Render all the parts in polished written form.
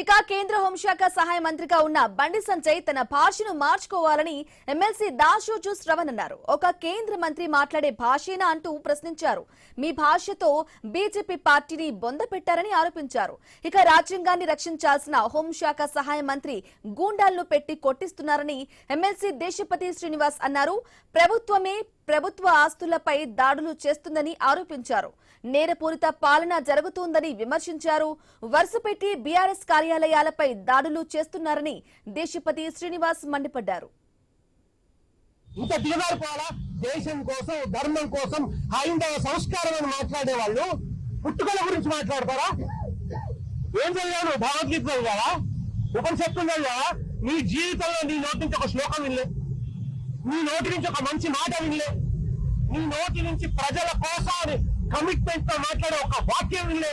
ఇక కేంద్ర హోంశాఖ సహాయ మంత్రిగా ఉన్న బండి సంజయ్ తన భాషను మార్చుకోవాలని ఎమ్మెల్సీ దాశోజు శ్రవణ్ అన్నారు. ఒక కేంద్ర మంత్రి మాట్లాడే భాషేనా అంటూ ప్రశ్నించారు. మీ భాషతో బీజేపీ పార్టీని బొందపెట్టారని ఆరోపించారు. ఇక రాజ్యాంగాన్ని రక్షించాల్సిన హోంశాఖ సహాయ మంత్రి గూండాలను పెట్టి కొట్టిస్తున్నారని ఎమ్మెల్సీ దేశపతి శ్రీనివాస్ అన్నారు. ప్రభుత్వమే ప్రభుత్వ ఆస్తులపై దాడులు చేస్తుందని ఆరోపించారు. నేరపూరిత పాలన జరుగుతుందని విమర్శించారు. వరుసపెట్టి బీఆర్ఎస్ కార్యాలయాలపై దాడులు చేస్తున్నారని దేశపతి శ్రీనివాస్ మండిపడ్డారు. ఇంత దిగజారిపోవాలా? దేశం కోసం, ధర్మం కోసం, హైందవ సంస్కారం అని మాట్లాడే వాళ్ళు పుట్టుకల గురించి మాట్లాడతారా? ఏం చదివాను? భగవద్గీత చదివావా? ఉపనిషత్తులు చదివావా? నీ జీవితంలో నీ నోటి నుంచి ఒక శ్లోకం వినలే, నీ నోటి నుంచి ఒక మంచి మాట వినలే, నీ నోటి నుంచి ప్రజల కోసం కమిట్మెంట్ తో మాట్లాడే ఒక వాక్యం వినలే.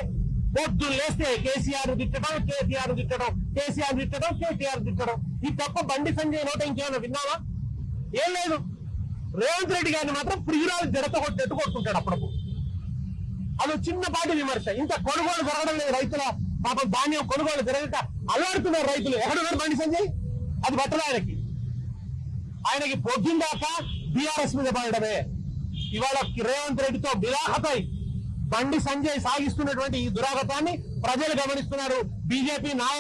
పొద్దున్న లేస్తే కేసీఆర్ తిట్టడం, కేటీఆర్ తిట్టడం, కేసీఆర్ తిట్టడం, కేటీఆర్ తిట్టడం. ఈ తప్ప బండి సంజయ్ నోట ఇంకేమైనా విన్నావా? ఏం లేదు. రేవంత్ రెడ్డి గారిని మాత్రం ప్రియురాలు జడతో కొట్టేట్టు కొట్టుకుంటాడు అప్పుడప్పుడు. అది చిన్నపాటి విమర్శ. ఇంత కొనుగోలు జరగడం లేదు. రైతుల పాపం ధాన్యం కొనుగోలు జరగక అలవాడుతున్నారు రైతులు. ఎక్కడున్నారు బండి సంజయ్? అది పట్టదు ఆయనకి పొద్దుందాకా బీఆర్ఎస్ మీద పడడమే. ఇవాళ రేవంత్ రెడ్డితో బిలాహపై బండి సంజయ్ సాగిస్తున్నటువంటి ఈ దురాగతాన్ని ప్రజలు గమనిస్తున్నారు. బీజేపీ నాయకులు